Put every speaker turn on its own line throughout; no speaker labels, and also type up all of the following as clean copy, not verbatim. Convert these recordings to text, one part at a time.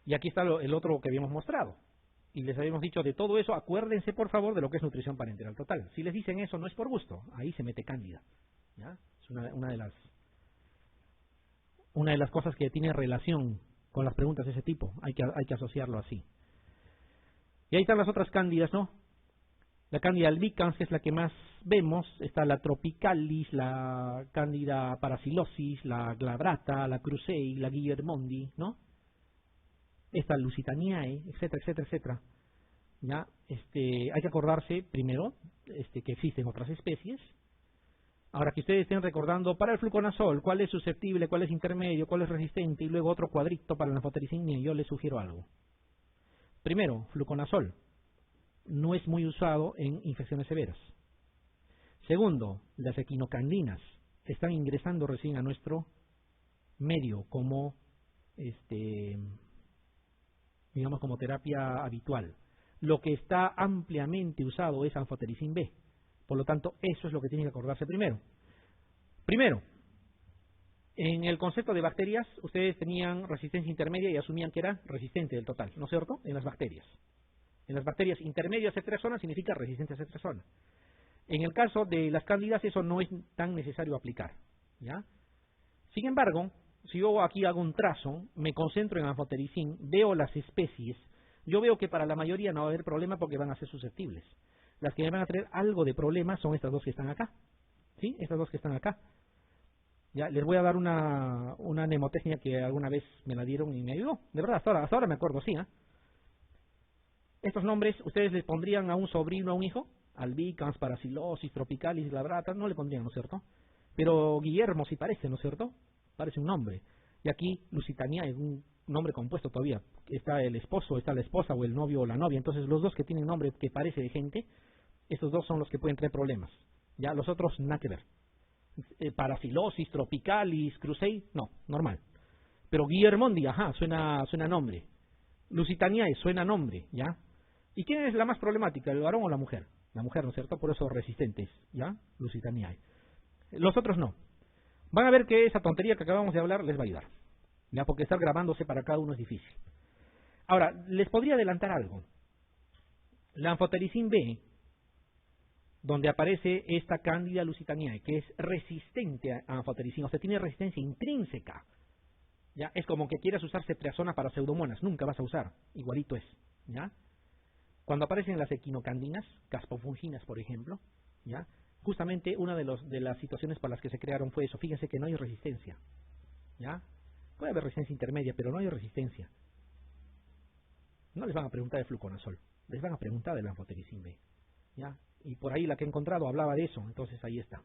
Y aquí está el otro que habíamos mostrado. Y les habíamos dicho de todo eso, acuérdense por favor de lo que es nutrición parenteral total. Si les dicen eso no es por gusto, ahí se mete cándida. ¿Ya? Es una de las cosas que tiene relación con las preguntas de ese tipo. Hay que asociarlo así. Y ahí están las otras cándidas, ¿no? La cándida albicans, que es la que más vemos, está la tropicalis, la cándida paracilosis, la glabrata, la crucei, la guillermondi, ¿no? Esta lusitaniae, etcétera, etcétera, etcétera. ¿Ya? Hay que acordarse primero que existen otras especies. Ahora que ustedes estén recordando para el fluconazol, cuál es susceptible, cuál es intermedio, cuál es resistente, y luego otro cuadrito para la anfotericina, yo les sugiero algo. Primero, fluconazol. No es muy usado en infecciones severas. Segundo, las equinocandinas están ingresando recién a nuestro medio como, digamos, como terapia habitual. Lo que está ampliamente usado es anfotericin B. Por lo tanto, eso es lo que tiene que acordarse primero. Primero, en el concepto de bacterias, ustedes tenían resistencia intermedia y asumían que era resistente del total, ¿no es cierto? En las bacterias. En las bacterias intermedias cetrazona significa resistente a cetrazona. En el caso de las cándidas eso no es tan necesario aplicar, ¿ya? Sin embargo, si yo aquí hago un trazo, me concentro en anfotericin, veo las especies, yo veo que para la mayoría no va a haber problema porque van a ser susceptibles. Las que me van a traer algo de problema son estas dos que están acá, ¿sí? Estas dos que están acá. Ya, les voy a dar una mnemotecnia que alguna vez me la dieron y me ayudó. De verdad, hasta ahora me acuerdo, sí, ¿eh? Estos nombres, ¿ustedes les pondrían a un sobrino, a un hijo? Albicans, paracilosis, tropicalis, glabrata, no le pondrían, ¿no es cierto? Pero Guillermo sí parece, ¿no es cierto? Parece un nombre. Y aquí Lusitania es un nombre compuesto todavía. Está el esposo, está la esposa o el novio o la novia. Entonces los dos que tienen nombre que parece de gente, estos dos son los que pueden traer problemas. Ya los otros nada que ver. Paracilosis, tropicalis, crucei, no, normal. Pero Guillermondi, ajá, suena nombre. Lusitaniae suena nombre, ¿ya? ¿Y quién es la más problemática, el varón o la mujer? La mujer, ¿no es cierto? Por eso resistentes, ¿ya? Lusitaniae. Los otros no. Van a ver que esa tontería que acabamos de hablar les va a ayudar, ¿ya? Porque estar grabándose para cada uno es difícil. Ahora, les podría adelantar algo. La anfotericin B, donde aparece esta cándida lusitaniae, que es resistente a anfotericin, o sea, tiene resistencia intrínseca. ¿Ya? Es como que quieras usar cetrazona para pseudomonas, nunca vas a usar, igualito es, ¿ya? Cuando aparecen las equinocandinas, caspofunginas por ejemplo, ¿ya? Justamente una de las situaciones para las que se crearon fue eso, fíjense que no hay resistencia, ¿ya? Puede haber resistencia intermedia, pero no hay resistencia. No les van a preguntar de fluconazol, les van a preguntar del anfotericin B, ¿ya? Y por ahí la que he encontrado hablaba de eso, entonces ahí está.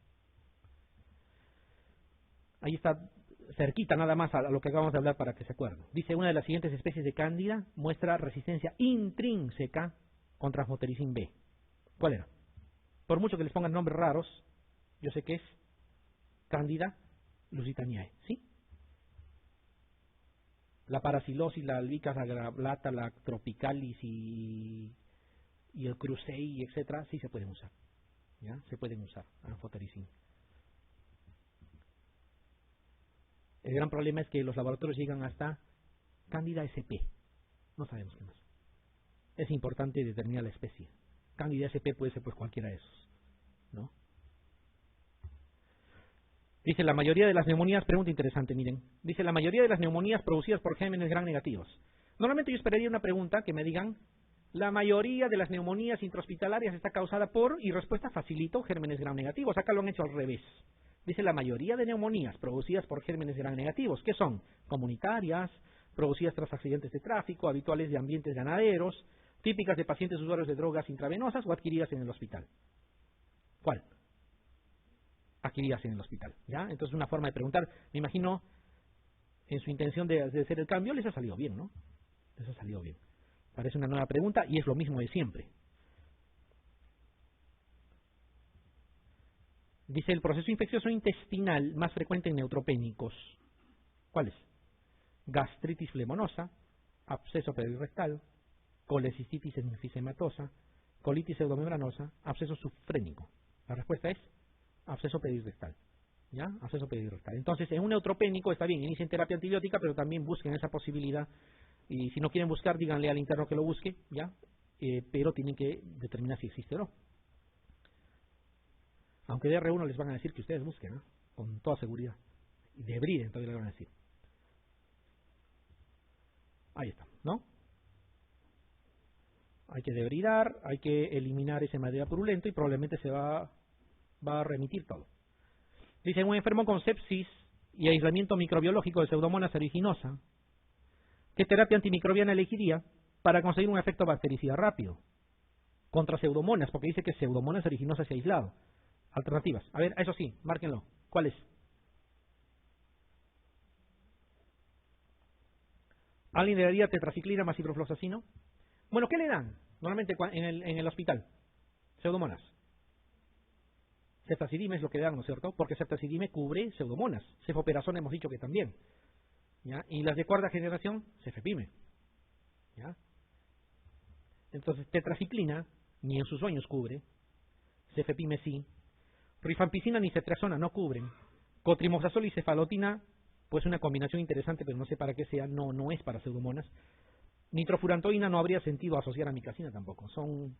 Ahí está cerquita nada más a lo que acabamos de hablar para que se acuerden. Dice, una de las siguientes especies de cándida muestra resistencia intrínseca contra anfotericin B. ¿Cuál era? Por mucho que les pongan nombres raros, yo sé que es cándida lusitaniae, ¿sí? La paracilosis, la albicans, la glabrata, la tropicalis y el crucei, etcétera, sí se pueden usar, ¿ya? Se pueden usar anfotericin. El gran problema es que los laboratorios llegan hasta Candida sp. No sabemos qué más. Es importante determinar la especie. Candida sp puede ser pues cualquiera de esos, ¿no? Dice, la mayoría de las neumonías, pregunta interesante, miren. Dice, la mayoría de las neumonías producidas por gérmenes gram negativos. Normalmente yo esperaría una pregunta que me digan, la mayoría de las neumonías intrahospitalarias está causada por, y respuesta facilito, gérmenes gram negativos. Acá lo han hecho al revés. Dice, la mayoría de neumonías producidas por gérmenes gram negativos, que son comunitarias, producidas tras accidentes de tráfico, habituales de ambientes ganaderos, típicas de pacientes usuarios de drogas intravenosas o adquiridas en el hospital. ¿Cuál? Adquiridas en el hospital, ¿ya? Entonces una forma de preguntar, me imagino, en su intención de hacer el cambio, les ha salido bien, ¿no? Les ha salido bien. Parece una nueva pregunta y es lo mismo de siempre. Dice, el proceso infeccioso intestinal más frecuente en neutropénicos. ¿Cuál es? Gastritis flemonosa, absceso perirectal, colecistitis enfisematosa, colitis pseudomembranosa, absceso subfrénico. La respuesta es absceso perirectal, ¿ya? Absceso perirectal. Entonces, en un neutropénico está bien, inicien terapia antibiótica, pero también busquen esa posibilidad Y si no quieren buscar, díganle al interno que lo busque, ¿ya? Pero tienen que determinar si existe o no. Aunque de R1 les van a decir que ustedes busquen, ¿no? Con toda seguridad. Y de Bride todavía les van a decir. Ahí está, ¿no? Hay que debridar, hay que eliminar ese material purulento y probablemente se va a remitir todo. Dice, un enfermo con sepsis y aislamiento microbiológico de Pseudomonas aeruginosa, ¿qué terapia antimicrobiana elegiría para conseguir un efecto bactericida rápido? Contra Pseudomonas, porque dice que Pseudomonas aeruginosa se ha aislado. Alternativas. A ver, eso sí, márquenlo. ¿Cuál es? ¿Alguien le daría tetraciclina más ciprofloxacino? Bueno, ¿qué le dan normalmente en el hospital? Pseudomonas. Ceftazidime es lo que le dan, ¿no es cierto? Porque ceftazidime cubre Pseudomonas. Cefoperazona hemos dicho que también. ¿Ya? Y las de cuarta generación, cefepime. ¿Ya? Entonces, tetraciclina ni en sus sueños cubre. Cefepime sí. Rifampicina ni cetrazona no cubren. Cotrimoxazol y cefalotina, pues una combinación interesante, pero no sé para qué sea, no es para Pseudomonas. Nitrofurantoína no habría sentido asociar a micacina tampoco. Son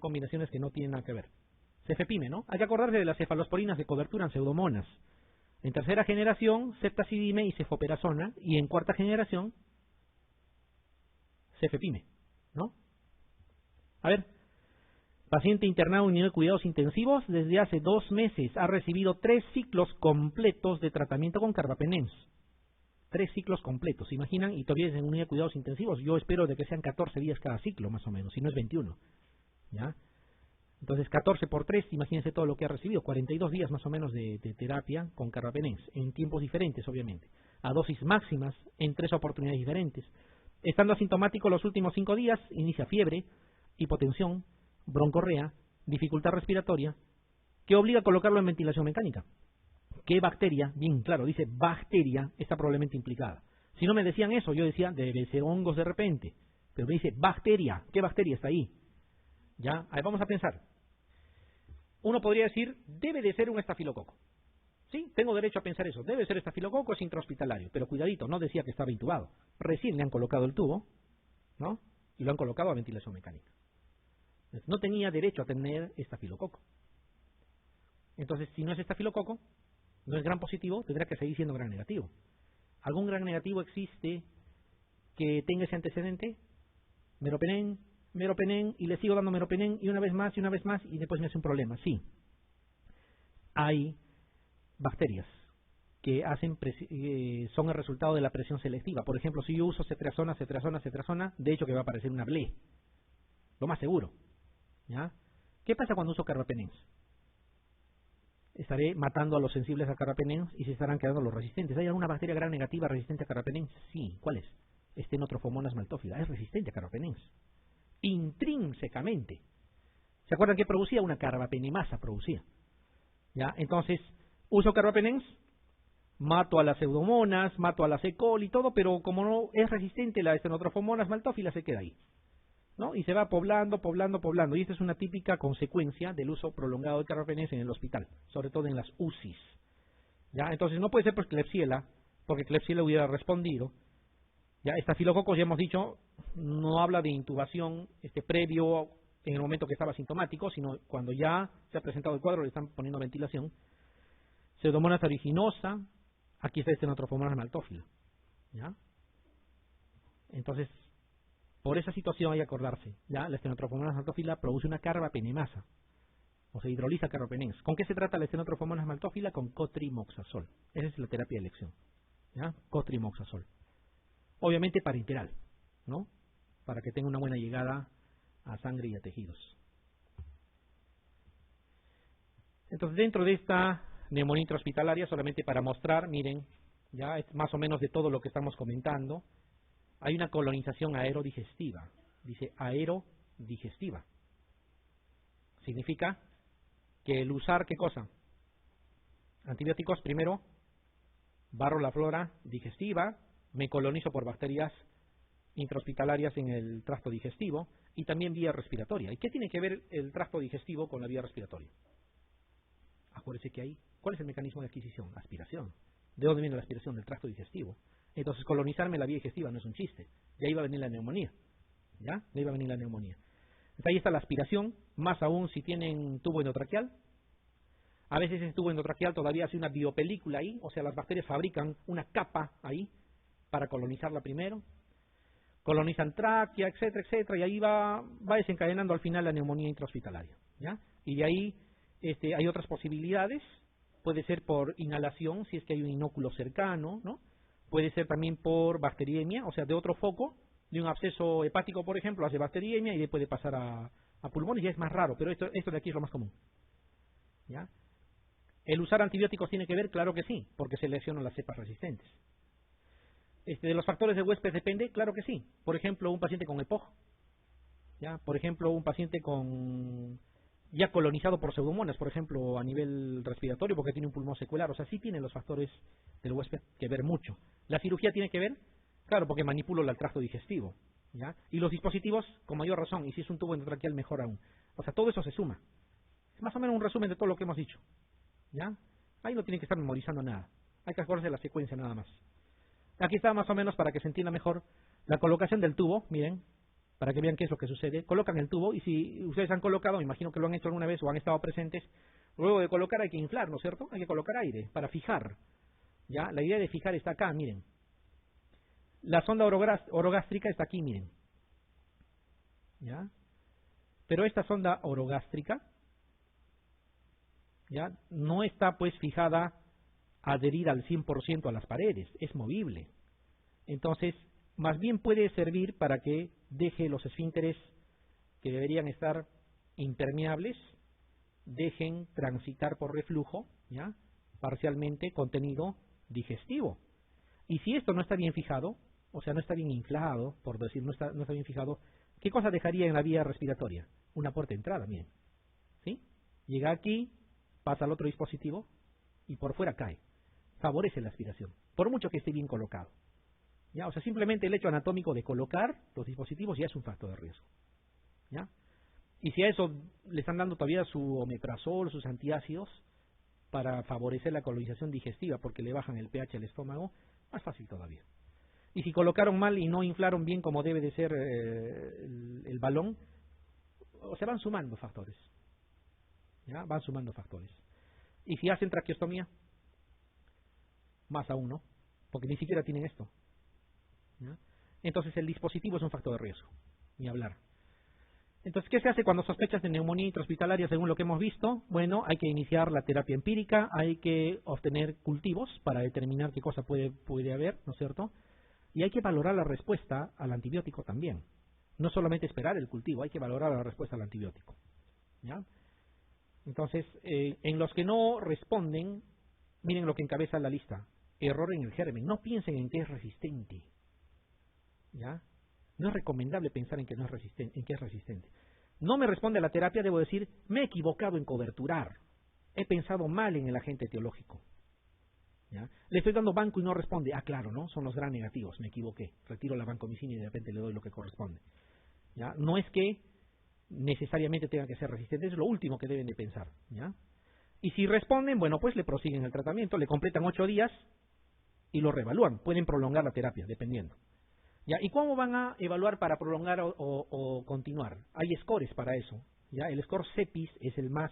combinaciones que no tienen nada que ver. Cefepime, ¿no? Hay que acordarse de las cefalosporinas de cobertura en Pseudomonas. En tercera generación, ceftazidime y cefoperazona. Y en cuarta generación, cefepime, ¿no? A ver, paciente internado en unidad de cuidados intensivos desde hace 2 meses. Ha recibido 3 ciclos completos de tratamiento con carbapenems. 3 ciclos completos, ¿se imaginan? Y todavía es en unidad de cuidados intensivos. Yo espero de que sean 14 días cada ciclo, más o menos, si no es 21. ¿Ya? Entonces, 14 por 3, imagínense todo lo que ha recibido. 42 días más o menos de terapia con carbapenems, en tiempos diferentes, obviamente. A dosis máximas, en 3 oportunidades diferentes. Estando asintomático los últimos 5 días, inicia fiebre, hipotensión, broncorrea, dificultad respiratoria, que obliga a colocarlo en ventilación mecánica. ¿Qué bacteria? Bien claro, dice bacteria, está probablemente implicada. Si no me decían eso, yo decía, debe ser hongos de repente. Pero me dice bacteria, ¿qué bacteria está ahí? ¿Ya? A ver, vamos a pensar. Uno podría decir, debe de ser un estafilococo. Sí, tengo derecho a pensar eso. Debe ser estafilococo, es intrahospitalario. Pero cuidadito, no decía que estaba intubado. Recién le han colocado el tubo, ¿no? Y lo han colocado a ventilación mecánica. No tenía derecho a tener estafilococo. Entonces, si no es estafilococo, no es gran positivo, tendrá que seguir siendo gran negativo. ¿Algún gran negativo existe que tenga ese antecedente? Meropenem, y le sigo dando meropenem, y una vez más, y después me hace un problema. Sí, hay bacterias que son el resultado de la presión selectiva. Por ejemplo, si yo uso cetrazona, de hecho que va a aparecer una BLE, lo más seguro. ¿Ya? ¿Qué pasa cuando uso carbapenems? Estaré matando a los sensibles a carbapenems y se estarán quedando los resistentes. ¿Hay alguna bacteria gran negativa resistente a carbapenems? Sí. ¿Cuál es? Stenotrophomonas maltófila. Es resistente a carbapenems. Intrínsecamente. ¿Se acuerdan que producía? Una carbapenemasa producía. ¿Ya? Entonces, uso carbapenems, mato a las pseudomonas, mato a las E. coli y todo, pero como no es resistente la Stenotrophomonas maltófila, se queda ahí, ¿no? Y se va poblando. Y esta es una típica consecuencia del uso prolongado de carbapenems en el hospital, sobre todo en las UCIs. ¿Ya? Entonces no puede ser por Klebsiella, porque Klebsiella hubiera respondido. Ya, estafilococos, ya hemos dicho, no habla de intubación previo en el momento que estaba sintomático, sino cuando ya se ha presentado el cuadro, le están poniendo ventilación. Pseudomonas aeruginosa, aquí está Stenotrophomonas maltófila. ¿Ya? Entonces, por esa situación hay que acordarse. ¿Ya? La Stenotrophomonas maltófila produce una carbapenemasa, o se hidroliza carbapenems. ¿Con qué se trata la Stenotrophomonas maltófila? Con cotrimoxazol. Esa es la terapia de elección. ¿Ya? Cotrimoxazol. Obviamente parenteral, ¿no? Para que tenga una buena llegada a sangre y a tejidos. Entonces, dentro de esta neumonía intrahospitalaria, solamente para mostrar, miren, ya es más o menos de todo lo que estamos comentando, hay una colonización aerodigestiva. Dice aerodigestiva. Significa que el usar, ¿qué cosa? Antibióticos, primero, barro la flora digestiva, me colonizo por bacterias intrahospitalarias en el tracto digestivo y también vía respiratoria. ¿Y qué tiene que ver el tracto digestivo con la vía respiratoria? Acuérdense que ahí, ¿cuál es el mecanismo de adquisición? Aspiración. ¿De dónde viene la aspiración? Del tracto digestivo. Entonces colonizarme la vía digestiva no es un chiste. De ahí va a venir la neumonía. ¿Ya? De ahí va a venir la neumonía. Entonces ahí está la aspiración, más aún si tienen tubo endotraqueal. A veces ese tubo endotraqueal todavía hace una biopelícula ahí, o sea, las bacterias fabrican una capa ahí para colonizarla primero. Colonizan tráquea, etcétera, etcétera, y ahí va desencadenando al final la neumonía intrahospitalaria, ¿ya? Y de ahí hay otras posibilidades, puede ser por inhalación, si es que hay un inóculo cercano, ¿no? Puede ser también por bacteriemia, o sea, de otro foco, de un absceso hepático, por ejemplo, hace bacteriemia y puede pasar a pulmones, ya es más raro, pero esto de aquí es lo más común, ¿ya? ¿El usar antibióticos tiene que ver? Claro que sí, porque se lesionan las cepas resistentes. ¿De los factores de huésped depende? Claro que sí. Por ejemplo, un paciente con EPOG, ¿ya? Por ejemplo, un paciente con ya colonizado por pseudomonas, por ejemplo, a nivel respiratorio, porque tiene un pulmón secular. O sea, sí tienen los factores del huésped que ver mucho. ¿La cirugía tiene que ver? Claro, porque manipulo el tracto digestivo, ¿ya? Y los dispositivos, con mayor razón, y si es un tubo endotraqueal, mejor aún. O sea, todo eso se suma. Es más o menos un resumen de todo lo que hemos dicho, ¿ya? Ahí no tienen que estar memorizando nada. Hay que acordarse de la secuencia nada más. Aquí está más o menos para que se entienda mejor la colocación del tubo, miren, para que vean qué es lo que sucede. Colocan el tubo y si ustedes han colocado, me imagino que lo han hecho alguna vez o han estado presentes, luego de colocar hay que inflar, ¿no es cierto? Hay que colocar aire para fijar, ¿ya? La idea de fijar está acá, miren. La sonda orogástrica está aquí, miren, ¿ya? Pero esta sonda orogástrica, ¿ya? No está pues fijada, adherida al 100% a las paredes, es movible. Entonces, más bien puede servir para que deje los esfínteres que deberían estar impermeables, dejen transitar por reflujo, ¿ya? Parcialmente contenido digestivo. Y si esto no está bien fijado, o sea, no está bien inflado, por decir, no está bien fijado, ¿qué cosa dejaría en la vía respiratoria? Una puerta de entrada, miren, ¿sí? Llega aquí, pasa al otro dispositivo y por fuera cae. Favorece la aspiración, por mucho que esté bien colocado, ¿ya? O sea, simplemente el hecho anatómico de colocar los dispositivos ya es un factor de riesgo, ¿ya? Y si a eso le están dando todavía su omeprazol, sus antiácidos, para favorecer la colonización digestiva, porque le bajan el pH al estómago, más fácil todavía. Y si colocaron mal y no inflaron bien como debe de ser el balón, o se van sumando factores, ¿ya? Van sumando factores. Y si hacen traqueostomía, más aún, ¿no? Porque ni siquiera tienen esto, ¿ya? Entonces el dispositivo es un factor de riesgo, ni hablar. Entonces, ¿qué se hace cuando sospechas de neumonía intrahospitalaria según lo que hemos visto? Bueno, hay que iniciar la terapia empírica, hay que obtener cultivos para determinar qué cosa puede haber, ¿no es cierto? Y hay que valorar la respuesta al antibiótico también. No solamente esperar el cultivo, hay que valorar la respuesta al antibiótico, ¿ya? Entonces, en los que no responden, miren lo que encabeza la lista. Error en el germen. No piensen en que es resistente, ¿ya? No es recomendable pensar en que no es resistente, en que es resistente. No me responde a la terapia, debo decir, me he equivocado en coberturar. He pensado mal en el agente etiológico, ¿ya? Le estoy dando banco y no responde. Ah, claro, ¿no? Son los gram negativos, me equivoqué. Retiro la vancomicina y de repente le doy lo que corresponde, ¿ya? No es que necesariamente tenga que ser resistente, es lo último que deben de pensar, ¿ya? Y si responden, bueno, pues le prosiguen el tratamiento, le completan 8 días y lo reevalúan. Pueden prolongar la terapia, dependiendo, ¿ya? ¿Y cómo van a evaluar para prolongar o continuar? Hay scores para eso, ¿ya? El score CEPIS es el más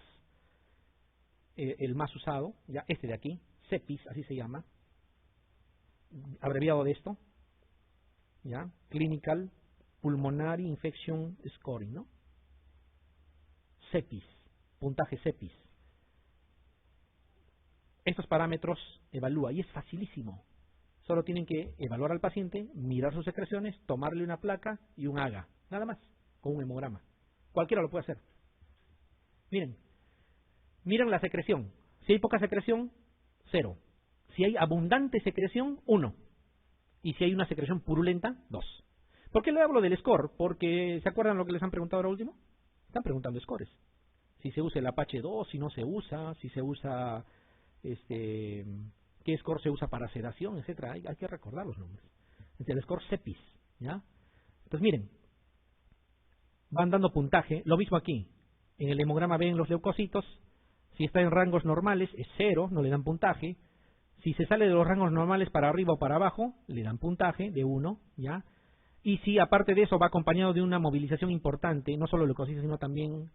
usado, ¿ya? Este de aquí, CEPIS, así se llama, abreviado de esto, ¿ya? Clinical Pulmonary Infection Scoring, ¿no? CEPIS, puntaje CEPIS. Estos parámetros evalúa y es facilísimo. Solo tienen que evaluar al paciente, mirar sus secreciones, tomarle una placa y un AGA, nada más, con un hemograma. Cualquiera lo puede hacer. Miren la secreción. Si hay poca secreción, 0. Si hay abundante secreción, 1. Y si hay una secreción purulenta, 2. ¿Por qué le hablo del score? Porque, ¿se acuerdan lo que les han preguntado ahora último? Están preguntando scores. Si se usa el Apache 2, si no se usa, si se usa, qué score se usa para sedación, etcétera. Hay que recordar los nombres. El score CEPIS, ¿ya? Entonces miren, van dando puntaje, lo mismo aquí. En el hemograma ven los leucocitos, si está en rangos normales es 0, no le dan puntaje. Si se sale de los rangos normales para arriba o para abajo, le dan puntaje de 1, ¿ya? Y si aparte de eso va acompañado de una movilización importante, no solo leucocitos, sino también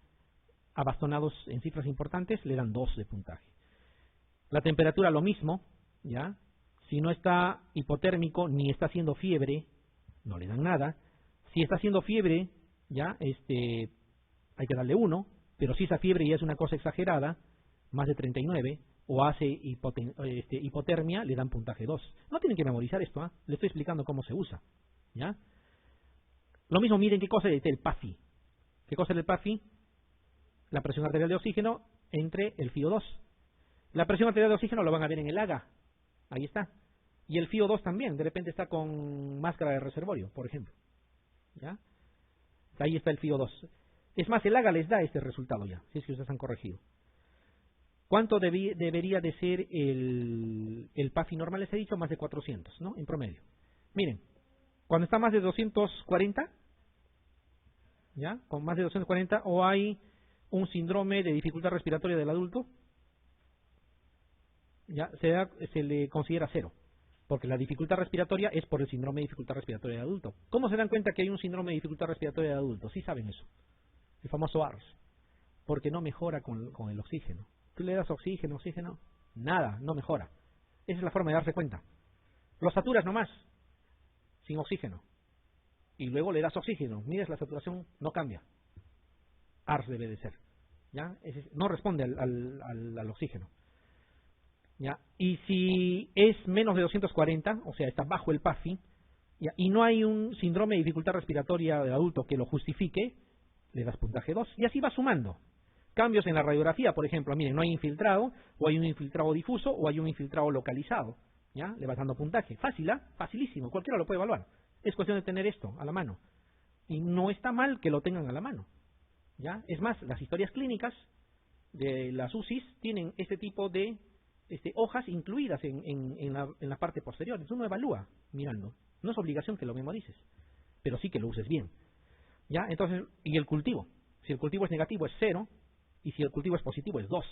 abastonados en cifras importantes, le dan 2 de puntaje. La temperatura lo mismo, ¿ya? Si no está hipotérmico ni está haciendo fiebre, no le dan nada. Si está haciendo fiebre, ya, hay que darle 1, pero si esa fiebre ya es una cosa exagerada, más de 39, o hace hipotermia, le dan puntaje 2. No tienen que memorizar esto, ¿eh? Le estoy explicando cómo se usa, ¿ya? Lo mismo, miren qué cosa es el PAFI. ¿Qué cosa es el PAFI? La presión arterial de oxígeno entre el FiO2. La presión arterial de oxígeno lo van a ver en el AGA. Ahí está. Y el FiO2 también, de repente está con máscara de reservorio, por ejemplo. ¿Ya? Ahí está el FiO2. Es más, el AGA les da este resultado ya, si es que ustedes han corregido. ¿Cuánto debería de ser el PAFI normal? Les he dicho más de 400, ¿no? En promedio. Miren, cuando está más de 240, ¿ya? Con más de 240, o hay un síndrome de dificultad respiratoria del adulto, ya se le considera 0, porque la dificultad respiratoria es por el síndrome de dificultad respiratoria del adulto. ¿Cómo se dan cuenta que hay un síndrome de dificultad respiratoria del adulto? Sí saben eso, el famoso ARS, porque no mejora con el oxígeno. Tú le das oxígeno, nada, no mejora. Esa es la forma de darse cuenta. Lo saturas nomás, sin oxígeno, y luego le das oxígeno, miras la saturación, no cambia. ARS debe de ser, ¿ya? No responde al oxígeno. ¿Ya? Y si es menos de 240, o sea, está bajo el PAFI, ¿ya? Y no hay un síndrome de dificultad respiratoria del adulto que lo justifique, le das puntaje 2, y así va sumando. Cambios en la radiografía, por ejemplo, miren, no hay infiltrado, o hay un infiltrado difuso, o hay un infiltrado localizado, ¿ya? Le vas dando puntaje. Fácil, ¿ah? Facilísimo, cualquiera lo puede evaluar. Es cuestión de tener esto a la mano. Y no está mal que lo tengan a la mano, ¿ya? Es más, las historias clínicas de las UCIs tienen este tipo de hojas incluidas en la parte posterior. Entonces uno evalúa mirando. No es obligación que lo memorices, pero sí que lo uses bien, ¿ya? Entonces, y el cultivo. Si el cultivo es negativo es 0, y si el cultivo es positivo es 2,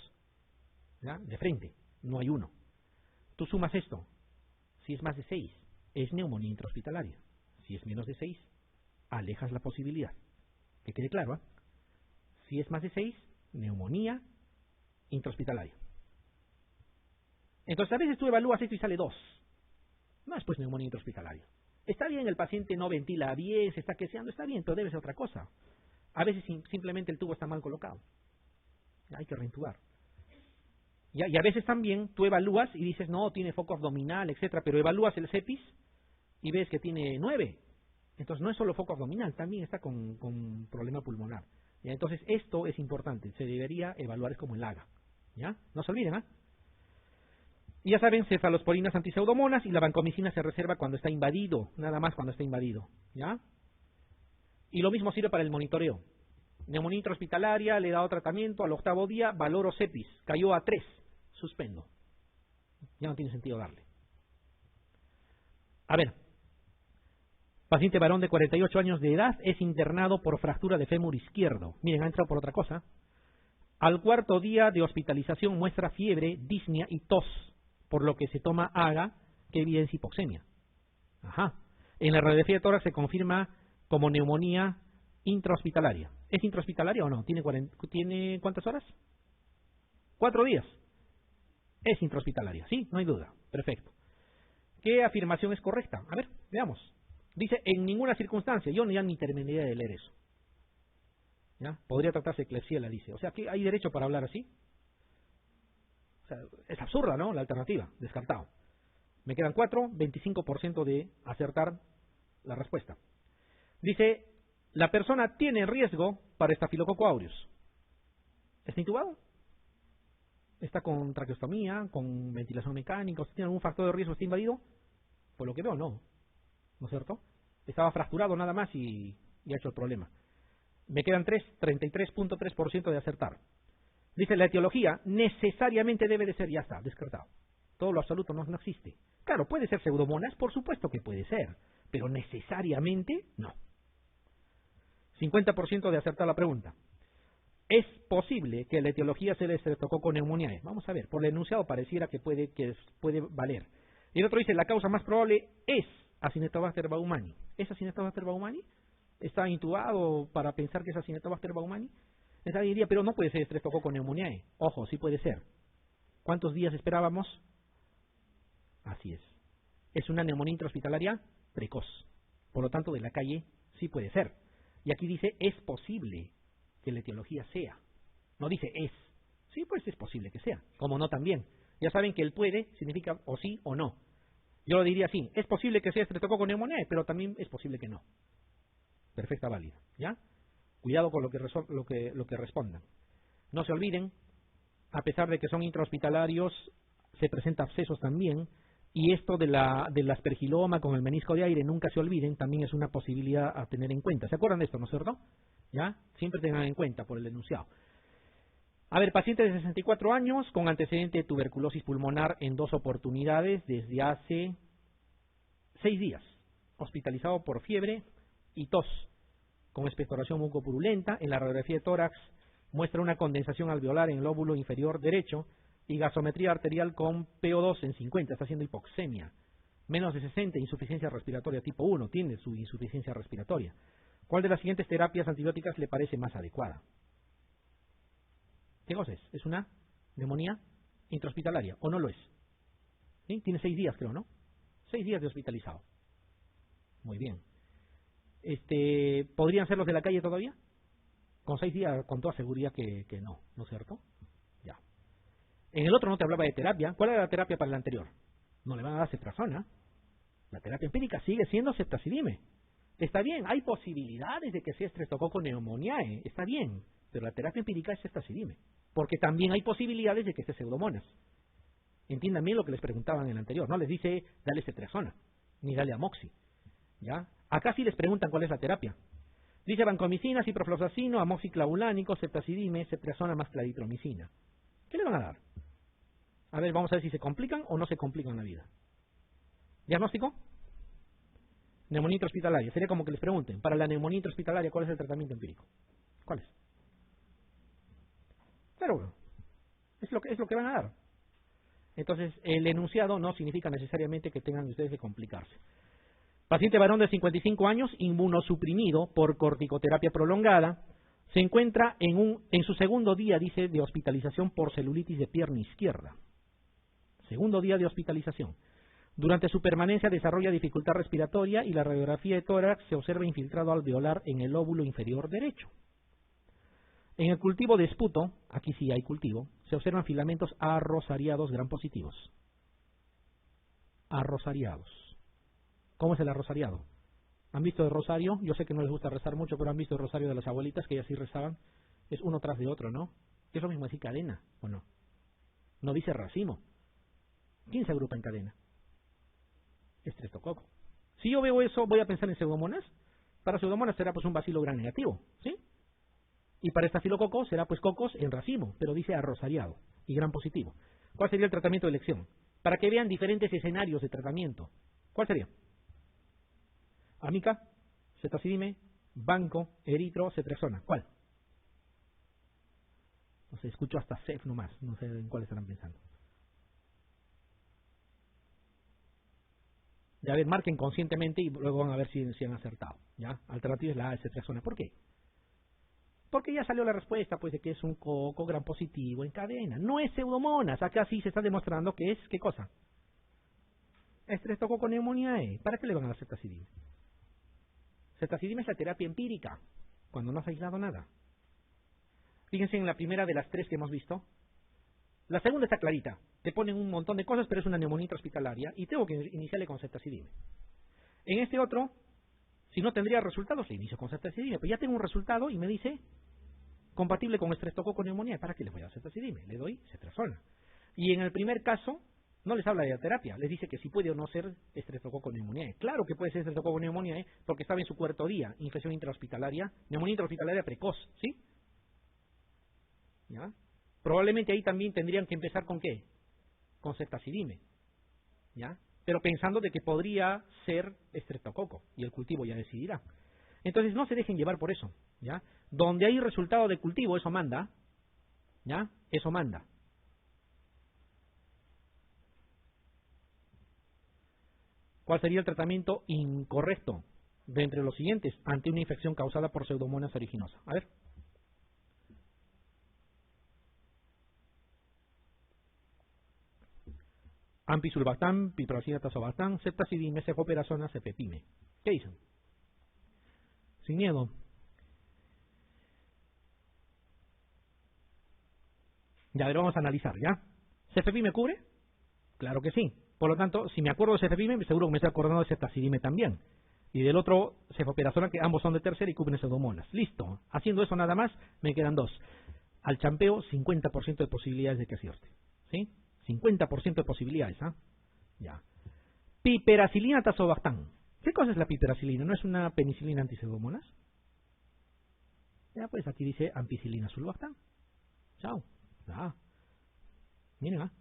¿ya? De frente, no hay 1. Tú sumas esto. Si es más de 6, es neumonía intrahospitalaria. Si es menos de 6, alejas la posibilidad. Que quede claro, ¿eh? Si es más de 6, neumonía intrahospitalaria. Entonces, a veces tú evalúas esto y sale 2. No es pues neumonía intrahospitalaria. Está bien, el paciente no ventila bien, se está queseando, está bien, pero debe ser otra cosa. A veces simplemente el tubo está mal colocado. Hay que reintubar. Y a veces también tú evalúas y dices, no, tiene foco abdominal, etcétera, pero evalúas el CEPIS y ves que tiene 9. Entonces no es solo foco abdominal, también está con problema pulmonar. ¿Ya? Entonces esto es importante, se debería evaluar como el AGA. ¿Ya? No se olviden, ¿ah? Y ya saben, cefalosporinas antiseudomonas, y la vancomicina se reserva cuando está invadido, nada más cuando está invadido, ¿ya? Y lo mismo sirve para el monitoreo. Neumonía intrahospitalaria, le he dado tratamiento, al 8º día, valoro CEPIS, cayó a 3, suspendo. Ya no tiene sentido darle. A ver, paciente varón de 48 años de edad es internado por fractura de fémur izquierdo. Miren, ha entrado por otra cosa. Al 4º día de hospitalización muestra fiebre, disnea y tos, por lo que se toma AGA, que evidencia hipoxemia. Ajá. En la radiografía de tórax se confirma como neumonía intrahospitalaria. ¿Es intrahospitalaria o no? ¿Tiene cuántas horas? 4 días. Es intrahospitalaria, ¿sí? No hay duda. Perfecto. ¿Qué afirmación es correcta? A ver, veamos. Dice, en ninguna circunstancia. Yo ya ni terminaría de leer eso. ¿Ya? Podría tratarse de Klebsiella, dice. O sea, ¿que hay derecho para hablar así? O sea, es absurda, ¿no? La alternativa. Descartado. Me quedan 4, 25% de acertar la respuesta. Dice, la persona tiene riesgo para estafilococo aureus. ¿Está intubado? ¿Está con traqueostomía, con ventilación mecánica? ¿Tiene algún factor de riesgo? ¿Está invadido? Por lo que veo, no. ¿No es cierto? Estaba fracturado nada más y ha hecho el problema. Me quedan 33.3% de acertar. Dice, la etiología necesariamente debe de ser, ya está, descartado. Todo lo absoluto no existe. Claro, puede ser pseudomonas, por supuesto que puede ser, pero necesariamente no. 50% de acertar la pregunta. es posible que la etiología sea el Streptococcus pneumoniae. Vamos a ver, por el enunciado pareciera que puede valer. Y el otro dice, la causa más probable es Acinetobacter baumani. ¿Es Acinetobacter baumani? ¿Está intubado para pensar que es Acinetobacter baumani? Esa diría, pero no puede ser Streptococcus pneumoniae. Ojo, sí puede ser. ¿Cuántos días esperábamos? Así es. Es una neumonía intrahospitalaria precoz. Por lo tanto, de la calle sí puede ser. Y aquí dice, es posible que la etiología sea. No dice es. Sí, pues es posible que sea. Como no también. Ya saben que el puede significa o sí o no. Yo lo diría así. Es posible que sea Streptococcus pneumoniae, pero también es posible que no. Perfecta, válida. ¿Ya? Cuidado con lo que respondan. No se olviden, a pesar de que son intrahospitalarios, se presentan abscesos también. Y esto del aspergiloma con el menisco de aire, nunca se olviden, también es una posibilidad a tener en cuenta. ¿Se acuerdan de esto, no es cierto? ¿Ya? Siempre tengan en cuenta por el enunciado. A ver, paciente de 64 años con antecedente de tuberculosis pulmonar en 2 oportunidades desde hace 6 días. Hospitalizado por fiebre y tos, con expectoración mucopurulenta. En la radiografía de tórax muestra una condensación alveolar en el lóbulo inferior derecho y gasometría arterial con PO2 en 50, está haciendo hipoxemia. Menos de 60, insuficiencia respiratoria tipo 1, tiene su insuficiencia respiratoria. ¿Cuál de las siguientes terapias antibióticas le parece más adecuada? ¿Qué cosa es? ¿Es una neumonía intrahospitalaria o no lo es? ¿Sí? Tiene 6 días, creo, ¿no? 6 días de hospitalizado. Muy bien. ¿Podrían ser los de la calle todavía? Con 6 días, con toda seguridad que no, ¿no es cierto? Ya. En el otro no te hablaba de terapia. ¿Cuál era la terapia para el anterior? No le van a dar ceftriaxona. La terapia empírica sigue siendo ceftazidime. Está bien, hay posibilidades de que sea Streptococcus pneumoniae. Está bien, pero la terapia empírica es ceftazidime. Porque también hay posibilidades de que sea Pseudomonas. Entiendan bien lo que les preguntaban en el anterior. No les dice dale ceftriaxona, ni dale amoxi. ¿Ya? Acá sí les preguntan cuál es la terapia. Dice vancomicina, ciprofloxacino, amoxiclavulánico, ceftazidime, ceftriaxona más claritromicina. ¿Qué le van a dar? A ver, vamos a ver si se complican o no se complican la vida. ¿Diagnóstico? Neumonía intrahospitalaria. Sería como que les pregunten, para la neumonía intrahospitalaria, ¿cuál es el tratamiento empírico? ¿Cuál es? Claro, es lo que van a dar. Entonces, el enunciado no significa necesariamente que tengan ustedes que complicarse. Paciente varón de 55 años, inmunosuprimido por corticoterapia prolongada, se encuentra en su segundo día, dice, de hospitalización por celulitis de pierna izquierda. Segundo día de hospitalización. Durante su permanencia desarrolla dificultad respiratoria y la radiografía de tórax se observa infiltrado alveolar en el lóbulo inferior derecho. En el cultivo de esputo, aquí sí hay cultivo, se observan filamentos arrosariados gram positivos. Arrosariados. ¿Cómo es el arrosariado? ¿Han visto el rosario? Yo sé que no les gusta rezar mucho, pero han visto el rosario de las abuelitas que ellas sí rezaban. Es uno tras de otro, ¿no? Es lo mismo decir cadena, ¿o no? No dice racimo. ¿Quién se agrupa en cadena? Streptococcus. Si yo veo eso, voy a pensar en Pseudomonas. Para Pseudomonas será pues un bacilo gran negativo, ¿sí? Y para Estafilococcus será pues cocos en racimo, pero dice arrosariado y gran positivo. ¿Cuál sería el tratamiento de elección? Para que vean diferentes escenarios de tratamiento. ¿Cuál sería? Amica, ceftazidime, banco, eritro, ceftriaxona. ¿Cuál? No sé, escucho hasta cef nomás, no sé en cuál estarán pensando. Ya ver, marquen conscientemente y luego van a ver si han acertado. ¿Ya? Alternativa es la A de ceftriaxona. ¿Por qué? Porque ya salió la respuesta, pues, de que es un coco gran positivo en cadena. No es Pseudomonas. Acá sí se está demostrando que es, ¿qué cosa? Streptococcus pneumoniae. ¿Para qué le van a dar ceftazidime? Ceftazidime es la terapia empírica, cuando no has aislado nada. Fíjense en la primera de las 3 que hemos visto. La segunda está clarita. Te ponen un montón de cosas, pero es una neumonía intrahospitalaria y tengo que iniciarle con ceftazidime. En este otro, si no tendría resultados, le inicio con ceftazidime. Pero ya tengo un resultado y me dice compatible con Streptococcus pneumoniae. ¿Para qué les voy a dar ceftazidime? Le doy ceftriaxona. Y en el primer caso, no les habla de la terapia, les dice que si puede o no ser Streptococcus pneumoniae. Claro que puede ser Streptococcus pneumoniae porque estaba en su 4º día, infección intrahospitalaria, neumonía intrahospitalaria precoz, ¿sí? ¿Ya? Probablemente ahí también tendrían que empezar con ¿qué? Con ceftazidime, ¿ya? Pero pensando de que podría ser Streptococcus y el cultivo ya decidirá. Entonces no se dejen llevar por eso, ¿ya? Donde hay resultado de cultivo, eso manda, ¿ya? Eso manda. ¿Cuál sería el tratamiento incorrecto de entre los siguientes ante una infección causada por Pseudomonas aeruginosa? A ver. Ampicsulbactam, piperacina tazobactam, ceftazidime, cefoperazona, cefepime. ¿Qué dicen? Sin miedo. Ya, a ver, vamos a analizar, ¿ya? ¿Cefepime cubre? Claro que sí. Por lo tanto, si me acuerdo de cefepime, seguro que me estoy acordando de ceftazidime también. Y del otro, cefoperazona, que ambos son de tercera y cubren Pseudomonas. Listo. Haciendo eso nada más, me quedan dos. Al champeo, 50% de posibilidades de que acierte. ¿Sí? 50% de posibilidades, ¿ah? Ya. Piperacilina tazobactam. ¿Qué cosa es la piperacilina? ¿No es una penicilina antipseudomonas? Ya, pues aquí dice ampicilina sulbactam. Chao. Ah. Miren, ¿ah?